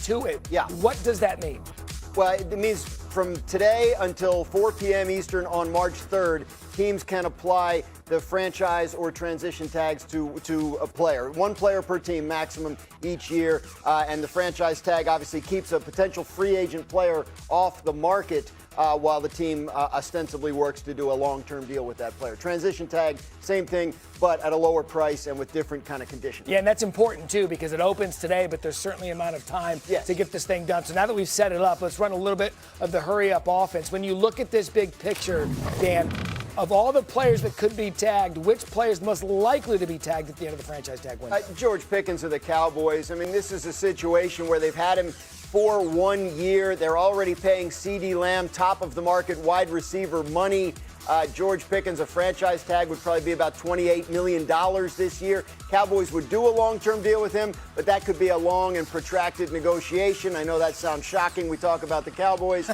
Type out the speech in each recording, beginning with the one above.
to it. Yeah. What does that mean? Well, it means from today until 4 p.m. Eastern on March 3rd, teams can apply the franchise or transition tags to a player. One player per team maximum each year. And the franchise tag obviously keeps a potential free agent player off the market while the team ostensibly works to do a long-term deal with that player. Transition tag, same thing, but at a lower price and with different kind of conditions. Yeah, and that's important, too, because it opens today, but there's certainly an amount of time to get this thing done. So now that we've set it up, let's run a little bit of the hurry-up offense. When you look at this big picture, Dan, of all the players that could be tagged, which player is most likely to be tagged at the end of the franchise tag window? George Pickens of the Cowboys. I mean, this is a situation where they've had him for 1 year. They're already paying CeeDee Lamb top-of-the-market wide receiver money. George Pickens, a franchise tag would probably be about $28 million this year. Cowboys would do a long-term deal with him, but that could be a long and protracted negotiation. I know that sounds shocking. We talk about the Cowboys,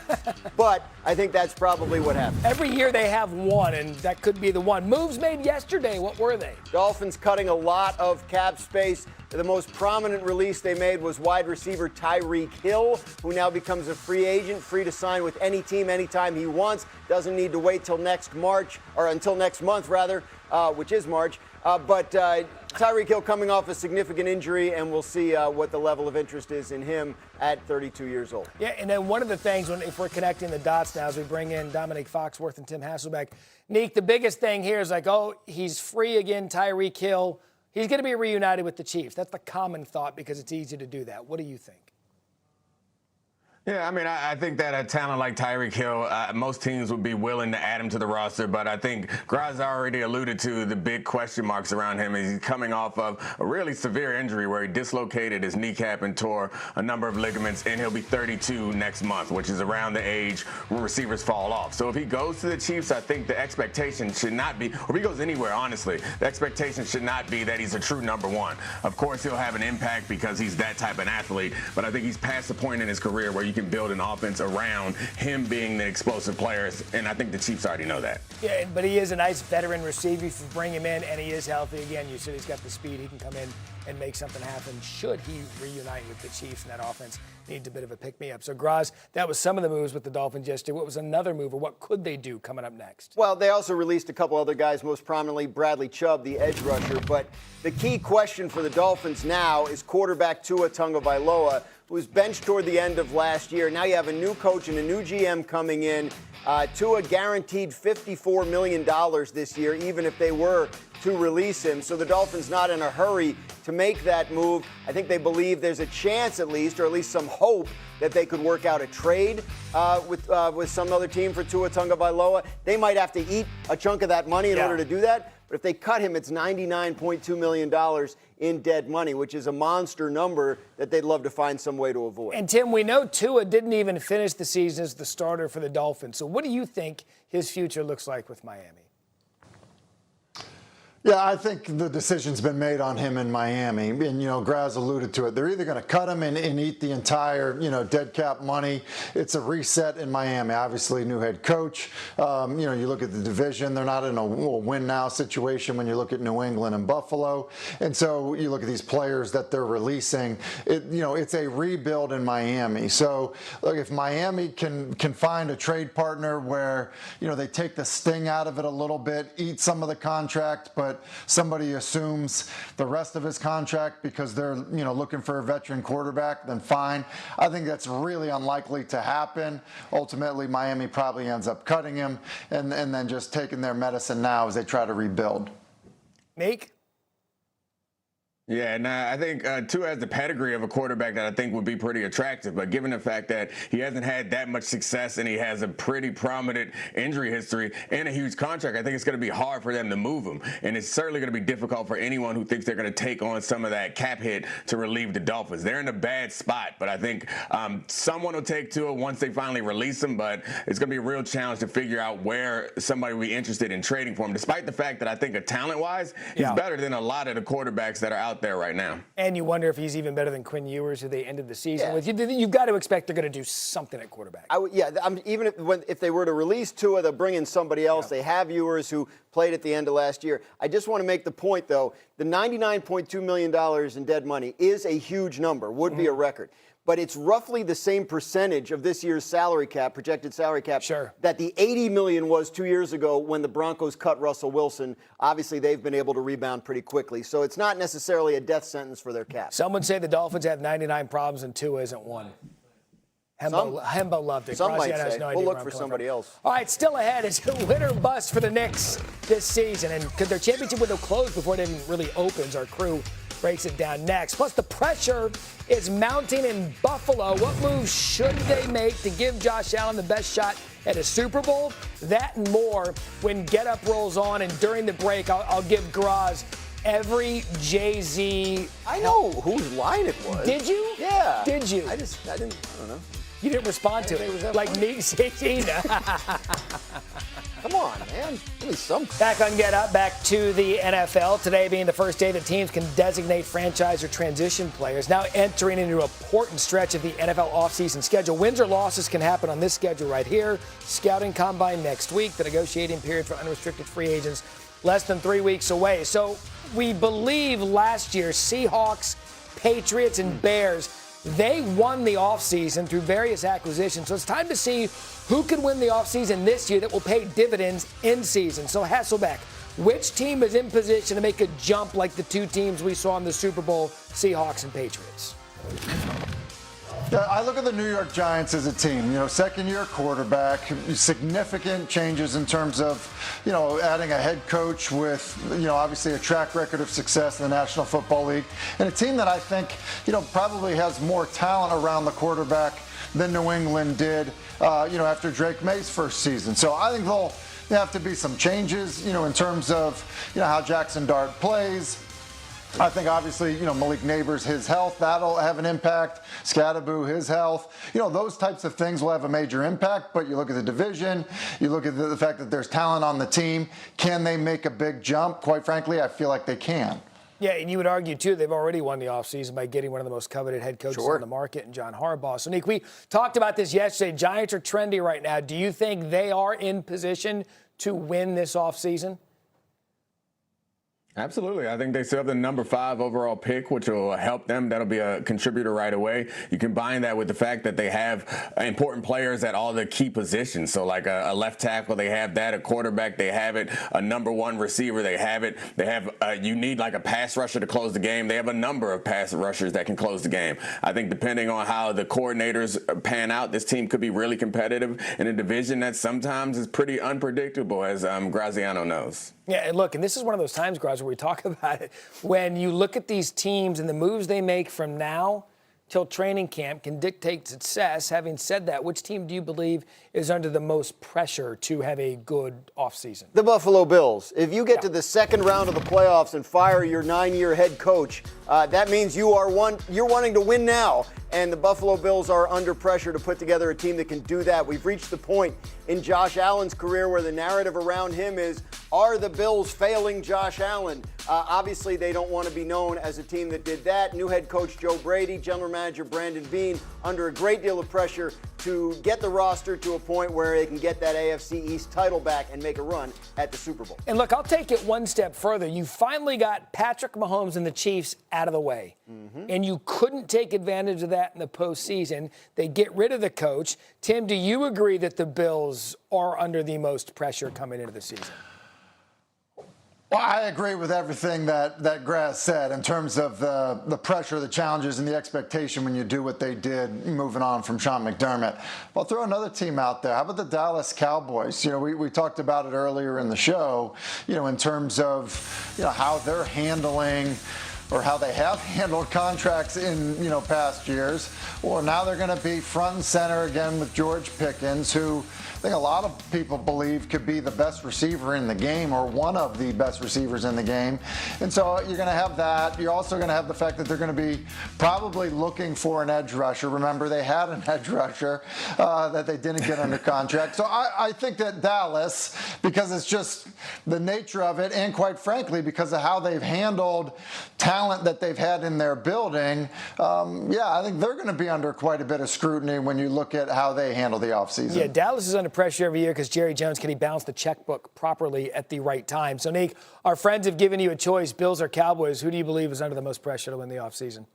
but I think that's probably what happened. Every year they have one, and that could be the one. Moves made yesterday. What were they? Dolphins cutting a lot of cap space. The most prominent release they made was wide receiver Tyreek Hill, who now becomes a free agent, free to sign with any team anytime he wants. Doesn't need to wait till next March, or until next month, rather, which is March. But Tyreek Hill coming off a significant injury, and we'll see what the level of interest is in him at 32 years old. Yeah, and then one of the things, if we're connecting the dots now as we bring in Dominic Foxworth and Tim Hasselbeck, Neek, the biggest thing here is like, oh, he's free again, Tyreek Hill. He's going to be reunited with the Chiefs. That's the common thought because it's easy to do that. What do you think? Yeah, I mean, I think that a talent like Tyreek Hill, most teams would be willing to add him to the roster, but I think Graz already alluded to the big question marks around him. He's coming off of a really severe injury where he dislocated his kneecap and tore a number of ligaments, and he'll be 32 next month, which is around the age where receivers fall off. So if he goes to the Chiefs, I think the expectation should not be, or if he goes anywhere, honestly, the expectation should not be that he's a true number one. Of course, he'll have an impact because he's that type of athlete, but I think he's past the point in his career where you can build an offense around him being the explosive players, and I think the Chiefs already know that. Yeah, but he is a nice veteran receiver if you bring him in, and he is healthy. Again, you said he's got the speed. He can come in and make something happen should he reunite with the Chiefs, and that offense needs a bit of a pick-me-up. So, Graz, that was some of the moves with the Dolphins yesterday. What was another move, or what could they do coming up next? Well, they also released a couple other guys, most prominently Bradley Chubb, the edge rusher. But the key question for the Dolphins now is quarterback Tua Tagovailoa, who was benched toward the end of last year. Now you have a new coach and a new GM coming in. Tua guaranteed $54 million this year, even if they were to release him. So the Dolphins not in a hurry to make that move. I think they believe there's a chance at least, or at least some hope, that they could work out a trade with some other team for Tua Tagovailoa. They might have to eat a chunk of that money in order to do that. But if they cut him, it's $99.2 million in dead money, which is a monster number that they'd love to find some way to avoid. And, Tim, we know Tua didn't even finish the season as the starter for the Dolphins. So what do you think his future looks like with Miami? Yeah, I think the decision's been made on him in Miami. And, Graz alluded to it. They're either going to cut him and eat the entire, dead cap money. It's a reset in Miami. Obviously, new head coach. You look at the division. They're not in a win-now situation when you look at New England and Buffalo. And so you look at these players that they're releasing. It's a rebuild in Miami. So, look, if Miami can find a trade partner where, they take the sting out of it a little bit, eat some of the contract, but somebody assumes the rest of his contract because they're looking for a veteran quarterback, then fine. I think that's really unlikely to happen. Ultimately, Miami probably ends up cutting him and then just taking their medicine now as they try to rebuild. Meek? Yeah, and I think Tua has the pedigree of a quarterback that I think would be pretty attractive. But given the fact that he hasn't had that much success and he has a pretty prominent injury history and a huge contract, I think it's going to be hard for them to move him. And it's certainly going to be difficult for anyone who thinks they're going to take on some of that cap hit to relieve the Dolphins. They're in a bad spot, but I think someone will take Tua once they finally release him. But it's going to be a real challenge to figure out where somebody will be interested in trading for him, despite the fact that I think talent-wise, he's better than a lot of the quarterbacks that are out there right now. And you wonder if he's even better than Quinn Ewers, who they ended the season with. You've got to expect they're going to do something at quarterback. Even if they were to release Tua, they'll bring in somebody else. They have Ewers, who played at the end of last year. I just want to make the point, though, the $99.2 million in dead money is a huge number, would be a record. but it's roughly the same percentage of this year's salary cap, projected salary cap, that the $80 million was 2 years ago when the Broncos cut Russell Wilson. Obviously, they've been able to rebound pretty quickly. So it's not necessarily a death sentence for their cap. Some would say the Dolphins have 99 problems and Tua isn't one. Hembo loved it. Some might has say. no We'll idea look for somebody else. All right, still ahead is win or bust for the Knicks this season. And could their championship window close before it even really opens? Our crew breaks it down next. Plus, the pressure is mounting in Buffalo. What moves should they make to give Josh Allen the best shot at a Super Bowl? That and more when Get Up rolls on. And during the break, I'll give Graz every Jay-Z. I know whose line it was. Did you? Yeah. Did you? I don't know. You didn't respond to it. Like me, Tina. Come on, man. Give me some. Back on Get Up, back to the NFL. Today being the first day that teams can designate franchise or transition players. Now entering into an important stretch of the NFL offseason schedule. Wins or losses can happen on this schedule right here. Scouting combine next week. The negotiating period for unrestricted free agents less than 3 weeks away. So we believe last year Seahawks, Patriots, and Bears, they won the offseason through various acquisitions. So it's time to see who can win the offseason this year that will pay dividends in season. So Hasselbeck, which team is in position to make a jump like the two teams we saw in the Super Bowl, Seahawks and Patriots? Yeah, I look at the New York Giants as a team. Second-year quarterback, significant changes in terms of, adding a head coach with, obviously a track record of success in the National Football League, and a team that I think, probably has more talent around the quarterback than New England did, after Drake May's first season. So I think there'll have to be some changes, in terms of, how Jackson Dart plays. I think obviously, Malik Neighbors, his health, that'll have an impact. Scadaboo, his health. Those types of things will have a major impact, but you look at the division, you look at the fact that there's talent on the team. Can they make a big jump? Quite frankly, I feel like they can. Yeah, and you would argue, too, they've already won the offseason by getting one of the most coveted head coaches on the market in John Harbaugh. So, Nick, we talked about this yesterday. Giants are trendy right now. Do you think they are in position to win this offseason? Absolutely. I think they still have the number 5 overall pick, which will help them. That'll be a contributor right away. You combine that with the fact that they have important players at all the key positions. So like a left tackle, they have that. A quarterback, they have it. A number 1 receiver, they have it. They have you need like a pass rusher to close the game. They have a number of pass rushers that can close the game. I think depending on how the coordinators pan out, this team could be really competitive in a division that sometimes is pretty unpredictable, as Graziano knows. Yeah, and look, and this is one of those times, Graz, where we talk about it. When you look at these teams and the moves they make from now till training camp can dictate success. Having said that, which team do you believe is under the most pressure to have a good offseason? The Buffalo Bills. If you get to the second round of the playoffs and fire your 9-year head coach, that means you're wanting to win now. And the Buffalo Bills are under pressure to put together a team that can do that. We've reached the point in Josh Allen's career where the narrative around him is, are the Bills failing Josh Allen? Obviously, they don't want to be known as a team that did that. New head coach Joe Brady, general manager Brandon Beane, under a great deal of pressure to get the roster to a point where they can get that AFC East title back and make a run at the Super Bowl. And look, I'll take it one step further. You finally got Patrick Mahomes and the Chiefs out of the way. And you couldn't take advantage of that in the postseason. They get rid of the coach. Tim, do you agree that the Bills are under the most pressure coming into the season? Well, I agree with everything that Graz said in terms of the pressure, the challenges, and the expectation when you do what they did moving on from Sean McDermott. I'll throw another team out there. How about the Dallas Cowboys? We talked about it earlier in the show, in terms of, how they're handling or how they have handled contracts in, past years. Well, now they're going to be front and center again with George Pickens, who I think a lot of people believe could be the best receiver in the game or one of the best receivers in the game. And so you're going to have that. You're also going to have the fact that they're going to be probably looking for an edge rusher. Remember, they had an edge rusher that they didn't get under contract. So I think that Dallas, because it's just the nature of it, and quite frankly, because of how they've handled talent that they've had in their building, I think they're going to be under quite a bit of scrutiny when you look at how they handle the offseason. Yeah, Dallas is under pressure every year because Jerry Jones, can he balance the checkbook properly at the right time? So, Nick, our friends have given you a choice, Bills or Cowboys. Who do you believe is under the most pressure to win the offseason?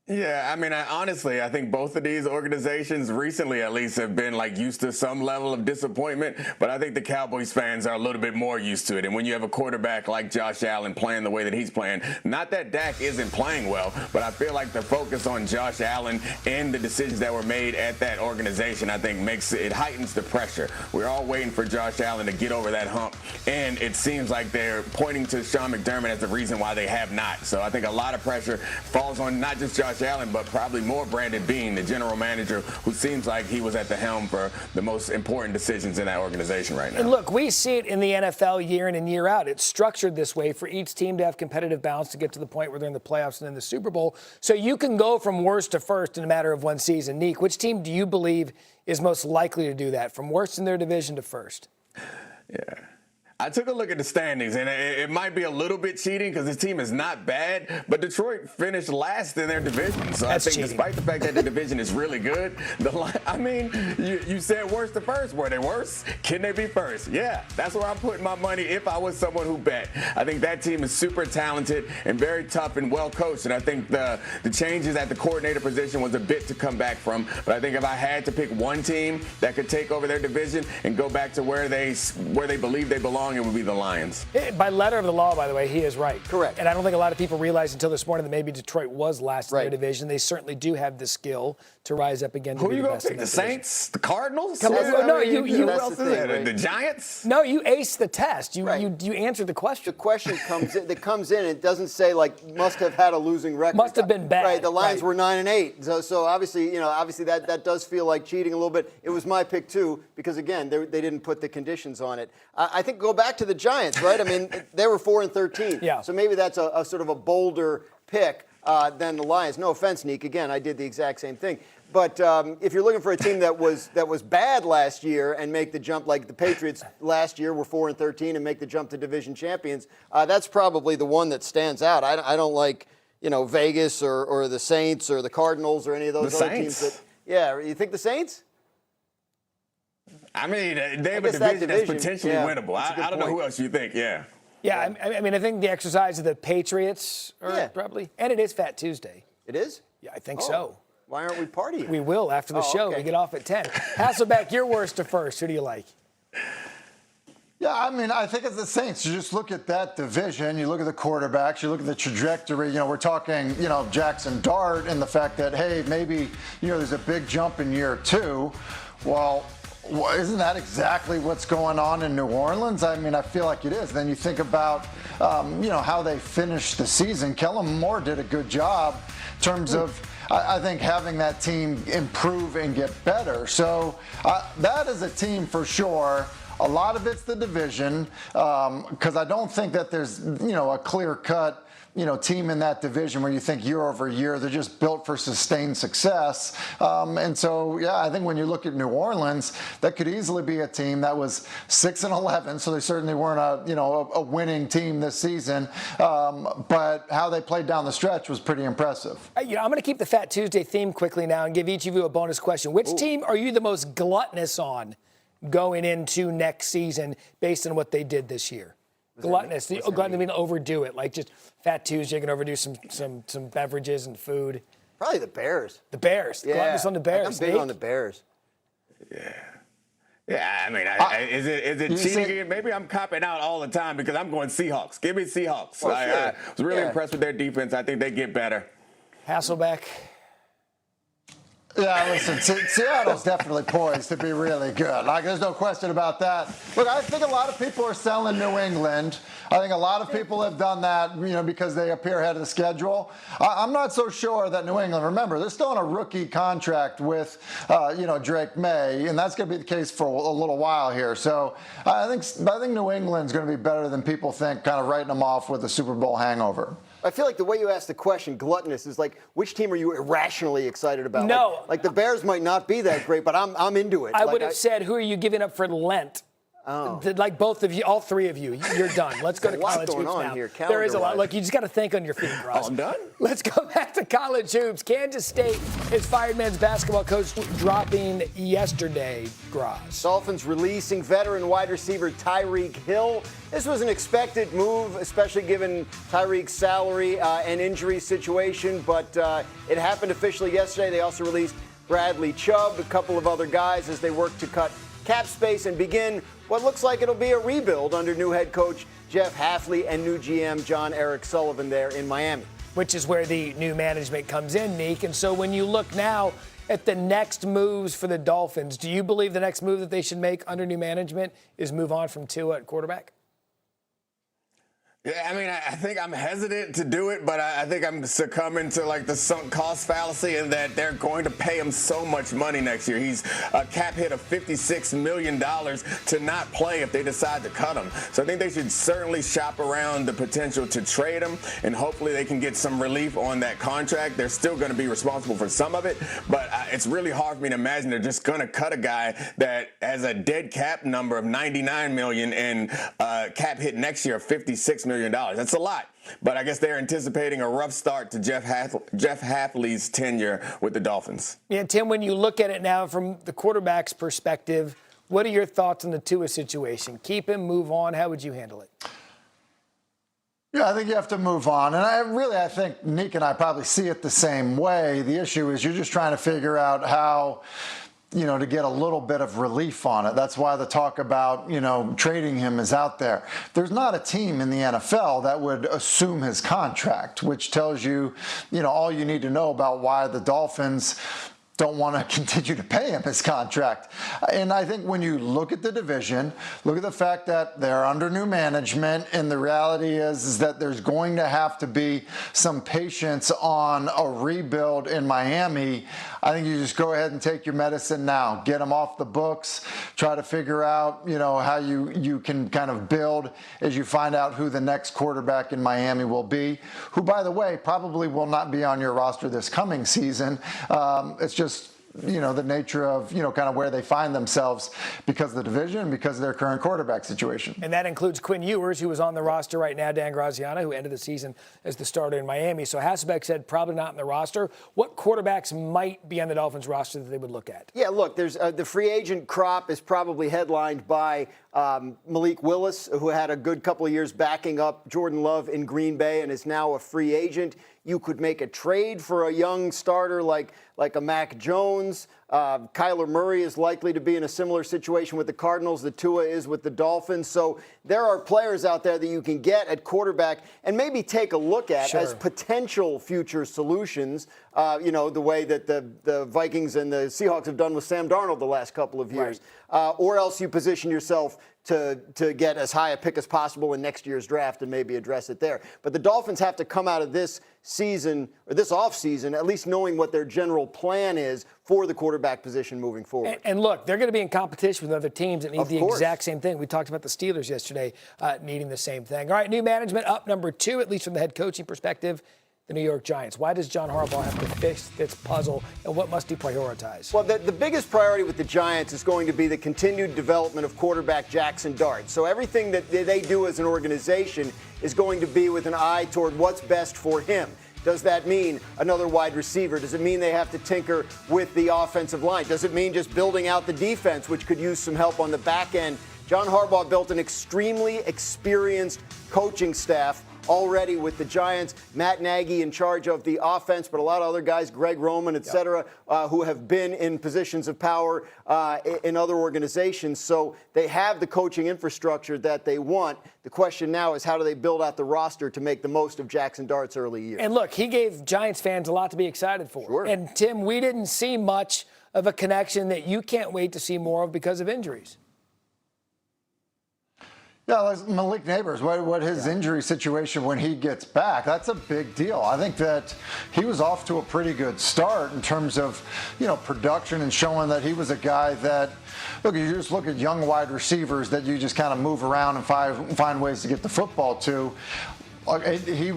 Yeah, I mean, honestly, I think both of these organizations recently, at least, have been like used to some level of disappointment. But I think the Cowboys fans are a little bit more used to it. And when you have a quarterback like Josh Allen playing the way that he's playing, not that Dak isn't playing well, but I feel like the focus on Josh Allen and the decisions that were made at that organization, I think it heightens the pressure. We're all waiting for Josh Allen to get over that hump, and it seems like they're pointing to Sean McDermott as the reason why they have not. So I think a lot of pressure falls on not just Josh Allen, but probably more Brandon Beane, the general manager, who seems like he was at the helm for the most important decisions in that organization right now. And look, we see it in the NFL year in and year out. It's structured this way for each team to have competitive balance to get to the point where they're in the playoffs and in the Super Bowl. So you can go from worst to first in a matter of one season. Neek, which team do you believe is most likely to do that, from worst in their division to first? Yeah. I took a look at the standings, and it might be a little bit cheating because this team is not bad, but Detroit finished last in their division. So I think cheating. Despite the fact that the division is really good, you said worst to first. Were they worse? Can they be first? Yeah, that's where I'm putting my money if I was someone who bet. I think that team is super talented and very tough and well coached, and I think the changes at the coordinator position was a bit to come back from. But I think if I had to pick one team that could take over their division and go back to where they believe they belong, it would be the Lions. By letter of the law, by the way, he is right. Correct. And I don't think a lot of people realized until this morning that maybe Detroit was last in their division. They certainly do have the skill to rise up again. Who are you going to pick? The Saints? The Cardinals? Who else is that? The Giants? No, you aced the test. You answered the question. The question comes in. It doesn't say like must have had a losing record. Must have been bad. Right. The Lions were 9-8. So obviously that does feel like cheating a little bit. It was my pick too because again they didn't put the conditions on it. I think go back to the Giants, right? I mean they were 4-13. Yeah. So maybe that's a sort of a bolder pick than the Lions. No offense, Neek. Again, I did the exact same thing. But if you're looking for a team that was bad last year and make the jump, like the Patriots last year were 4-13 and make the jump to division champions, that's probably the one that stands out. I don't like Vegas or the Saints or the Cardinals or any of those other teams. You think the Saints? I mean, they have a division that's potentially winnable. I don't know who else you think. Yeah. Yeah, I mean, I think the exercise of the Patriots are probably, and it is Fat Tuesday. It is? Yeah, I think so. Why aren't we partying? We will after the show. Okay. We get off at 10. Hasselbeck, you're worst to first. Who do you like? Yeah, I mean, I think it's the Saints. You just look at that division, you look at the quarterbacks, you look at the trajectory. We're talking, Jackson Dart and the fact that, hey, maybe, there's a big jump in year 2. Well, isn't that exactly what's going on in New Orleans? I mean, I feel like it is. Then you think about, how they finished the season. Kellen Moore did a good job in terms of, I think, having that team improve and get better. So that is a team for sure. A lot of it's the division because I don't think that there's, a clear-cut, team in that division where you think year over year they're just built for sustained success. And so, I think when you look at New Orleans, that could easily be a team that was 6-11, so they certainly weren't a winning team this season. But how they played down the stretch was pretty impressive. I'm going to keep the Fat Tuesday theme quickly now and give each of you a bonus question. Which team are you the most gluttonous on going into next season based on what they did this year? Gluttonous. Gluttonous mean overdo it, like just Fat Tuesday, you can overdo some beverages and food. Probably the Bears. The Bears. Yeah. Gluttonous on the Bears. I'm big on the Bears. Yeah. Yeah, I mean, is it cheating? Maybe I'm copping out all the time because I'm going Seahawks. Give me Seahawks. Well, I was really impressed with their defense. I think they get better. Hasselbeck. Yeah, listen, Seattle's definitely poised to be really good. Like, there's no question about that. Look, I think a lot of people are selling New England. I think a lot of people have done that, because they appear ahead of the schedule. I'm not so sure that New England, remember, they're still on a rookie contract with, Drake May, and that's going to be the case for a little while here. So I think New England's going to be better than people think, kind of writing them off with a Super Bowl hangover. I feel like the way you asked the question, gluttonous, is like, which team are you irrationally excited about? No. Like the Bears might not be that great, but I'm into it. I would have said, who are you giving up for Lent? Like both of you, all three of you, you're done. Let's go to college hoops now. There is a lot. Look, you just got to think on your feet, Ross. I'm done. Let's go back to college hoops. Kansas State has fired men's basketball coach dropping yesterday, Gross. Dolphins releasing veteran wide receiver Tyreek Hill. This was an expected move, especially given Tyreek's salary and injury situation, but it happened officially yesterday. They also released Bradley Chubb, a couple of other guys as they work to cut cap space and begin what looks like it'll be a rebuild under new head coach Jeff Hafley and new GM John Eric Sullivan there in Miami. Which is where the new management comes in, Neek. And so when you look now at the next moves for the Dolphins, do you believe the next move that they should make under new management is move on from Tua at quarterback? Yeah, I mean, I think I'm hesitant to do it, but I think I'm succumbing to like the sunk cost fallacy in that they're going to pay him so much money next year. He's a cap hit of $56 million to not play if they decide to cut him. So I think they should certainly shop around the potential to trade him, and hopefully they can get some relief on that contract. They're still going to be responsible for some of it, but it's really hard for me to imagine they're just going to cut a guy that has a dead cap number of $99 million and cap hit next year of $56 million. That's a lot. But I guess they're anticipating a rough start to Jeff Hafley's tenure with the Dolphins. Yeah, Tim, when you look at it now from the quarterback's perspective, what are your thoughts on the Tua situation? Keep him, move on. How would you handle it? Yeah, I think you have to move on. And I think Nick and I probably see it the same way. The issue is you're just trying to figure out how, to get a little bit of relief on it. That's why the talk about, trading him is out there. There's not a team in the NFL that would assume his contract, which tells you, all you need to know about why the Dolphins don't want to continue to pay him his contract. And I think when you look at the division, look at the fact that they're under new management, and the reality is that there's going to have to be some patience on a rebuild in Miami. I think you just go ahead and take your medicine now. Get them off the books. Try to figure out, how you can kind of build as you find out who the next quarterback in Miami will be, who, by the way, probably will not be on your roster this coming season. It's just the nature of, kind of where they find themselves because of the division, because of their current quarterback situation. And that includes Quinn Ewers, who was on the roster right now, Dan Graziano, who ended the season as the starter in Miami. So Hasselbeck said probably not in the roster. What quarterbacks might be on the Dolphins roster that they would look at? Yeah, look, there's the free agent crop is probably headlined by Malik Willis, who had a good couple of years backing up Jordan Love in Green Bay and is now a free agent. You could make a trade for a young starter like a Mac Jones. Kyler Murray is likely to be in a similar situation with the Cardinals that Tua is with the Dolphins. So there are players out there that you can get at quarterback and maybe take a look at as potential future solutions, the way that the Vikings and the Seahawks have done with Sam Darnold the last couple of years. Right. Or else you position yourself to get as high a pick as possible in next year's draft and maybe address it there. But the Dolphins have to come out of this season, or this offseason, at least knowing what their general plan is for the quarterback position moving forward. And look, they're going to be in competition with other teams that need the exact same thing. We talked about the Steelers yesterday needing the same thing. All right, new management up number 2, at least from the head coaching perspective, the New York Giants. Why does John Harbaugh have to fix this puzzle, and what must he prioritize? Well, the biggest priority with the Giants is going to be the continued development of quarterback Jackson Dart. So everything that they do as an organization is going to be with an eye toward what's best for him. Does that mean another wide receiver? Does it mean they have to tinker with the offensive line? Does it mean just building out the defense, which could use some help on the back end? John Harbaugh built an extremely experienced coaching staff already with the Giants. Matt Nagy in charge of the offense, but a lot of other guys, Greg Roman, et cetera, who have been in positions of power in other organizations. So they have the coaching infrastructure that they want. The question now is how do they build out the roster to make the most of Jackson Dart's early years? And look, he gave Giants fans a lot to be excited for. Sure. And Tim, we didn't see much of a connection that you can't wait to see more of because of injuries. Yeah, like Malik Neighbors, what his injury situation when he gets back, that's a big deal. I think that he was off to a pretty good start in terms of, production and showing that he was a guy that, look, you just look at young wide receivers that you just kind of move around and find ways to get the football to. He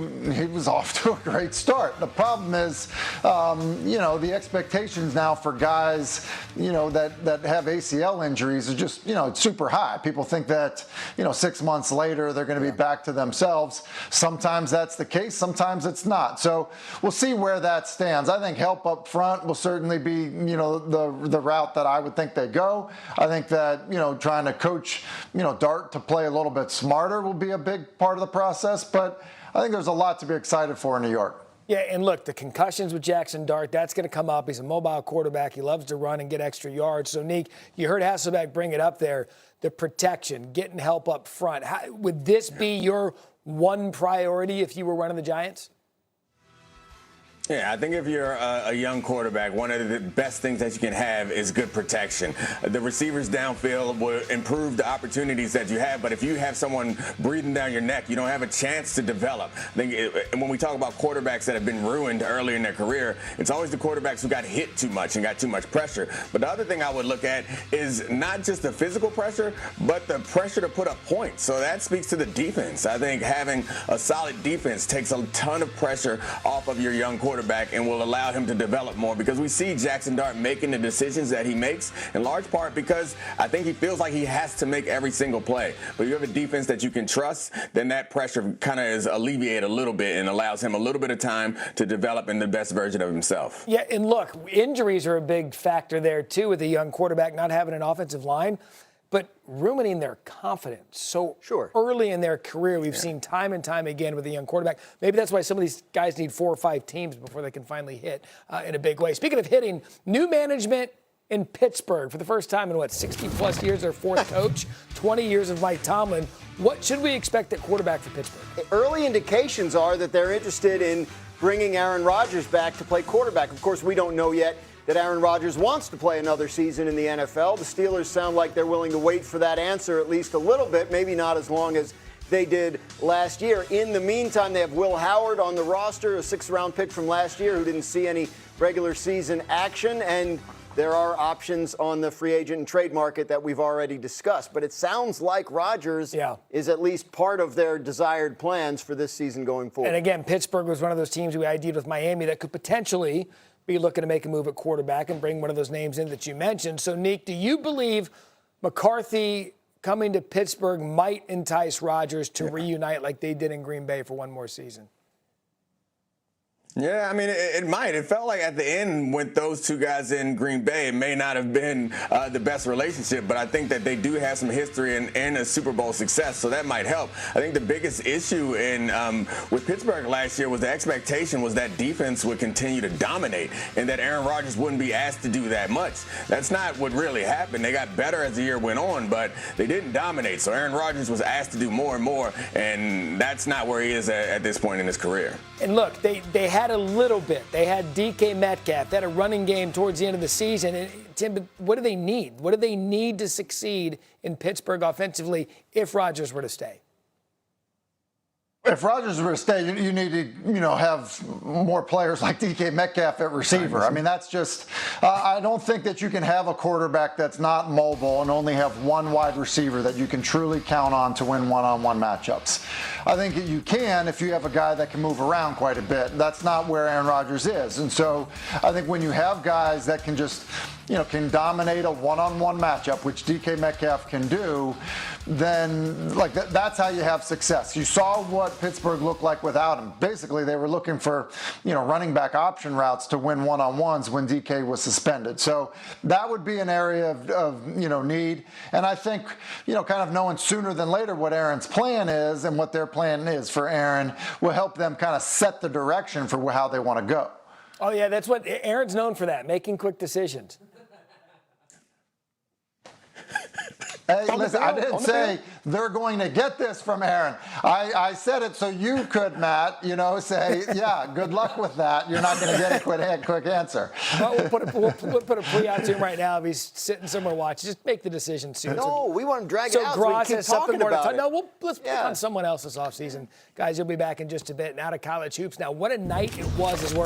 was off to a great start. The problem is, the expectations now for guys, that have ACL injuries are just, it's super high. People think that, 6 months later they're going to be back to themselves. Sometimes that's the case. Sometimes it's not. So we'll see where that stands. I think help up front will certainly be, the route that I would think they go. I think that, trying to coach, Dart to play a little bit smarter will be a big part of the process. But I think there's a lot to be excited for in New York. Yeah, and look, the concussions with Jackson Dart, that's going to come up. He's a mobile quarterback. He loves to run and get extra yards. So, Neek, you heard Hasselbeck bring it up there, the protection, getting help up front. Would this be your one priority if you were running the Giants? Yeah, I think if you're a young quarterback, one of the best things that you can have is good protection. The receivers downfield will improve the opportunities that you have, but if you have someone breathing down your neck, you don't have a chance to develop. I think when we talk about quarterbacks that have been ruined early in their career, it's always the quarterbacks who got hit too much and got too much pressure. But the other thing I would look at is not just the physical pressure, but the pressure to put up points. So that speaks to the defense. I think having a solid defense takes a ton of pressure off of your young quarterback and will allow him to develop more, because we see Jackson Dart making the decisions that he makes in large part because I think he feels like he has to make every single play. But you have a defense that you can trust, then that pressure kind of is alleviated a little bit and allows him a little bit of time to develop in the best version of himself. Yeah, and look, injuries are a big factor there too with a young quarterback not having an offensive line. But ruining their confidence so early in their career, we've seen time and time again with a young quarterback. Maybe that's why some of these guys need 4 or 5 teams before they can finally hit in a big way. Speaking of hitting, new management in Pittsburgh for the first time in, 60-plus years, their fourth coach, 20 years of Mike Tomlin. What should we expect at quarterback for Pittsburgh? Early indications are that they're interested in bringing Aaron Rodgers back to play quarterback. Of course, we don't know yet that Aaron Rodgers wants to play another season in the NFL. The Steelers sound like they're willing to wait for that answer at least a little bit, maybe not as long as they did last year. In the meantime, they have Will Howard on the roster, a 6th-round pick from last year who didn't see any regular season action, and there are options on the free agent and trade market that we've already discussed. But it sounds like Rodgers is at least part of their desired plans for this season going forward. And again, Pittsburgh was one of those teams we ID'd with Miami that could potentially be looking to make a move at quarterback and bring one of those names in that you mentioned. So, Neek, do you believe McCarthy coming to Pittsburgh might entice Rodgers to reunite like they did in Green Bay for one more season? Yeah, I mean, it might. It felt like at the end with those two guys in Green Bay, it may not have been the best relationship, but I think that they do have some history and a Super Bowl success, so that might help. I think the biggest issue with Pittsburgh last year was the expectation was that defense would continue to dominate and that Aaron Rodgers wouldn't be asked to do that much. That's not what really happened. They got better as the year went on, but they didn't dominate, so Aaron Rodgers was asked to do more and more, and that's not where he is at this point in his career. And look, they had a little bit. They had DK Metcalf. They had a running game towards the end of the season. And Tim, what do they need? What do they need to succeed in Pittsburgh offensively if Rodgers were to stay? If Rodgers were to stay, you need to, have more players like DK Metcalf at receiver. I mean, that's just I don't think that you can have a quarterback that's not mobile and only have one wide receiver that you can truly count on to win one-on-one matchups. I think that you can if you have a guy that can move around quite a bit. That's not where Aaron Rodgers is. And so I think when you have guys that can just, can dominate a one-on-one matchup, which DK Metcalf can do, then that's how you have success. You saw what Pittsburgh looked like without him. Basically, they were looking for, running back option routes to win one-on-ones when DK was suspended. So that would be an area of need. And I think, kind of knowing sooner than later what Aaron's plan is and what their plan is for Aaron will help them kind of set the direction for how they want to go. Oh, yeah, that's what Aaron's known for, that, making quick decisions. Hey, listen, I didn't say they're going to get this from Aaron. I said it so you could, Matt, say, yeah, good luck with that. You're not going to get a quick answer. Well, we'll put a plea out to him right now if he's sitting somewhere watching. Just make the decision soon. No, we want to drag it out so Gross we has something more to talk. No, let's put on someone else this offseason. Guys, you'll be back in just a bit. Now to college hoops. Now, what a night it was as we're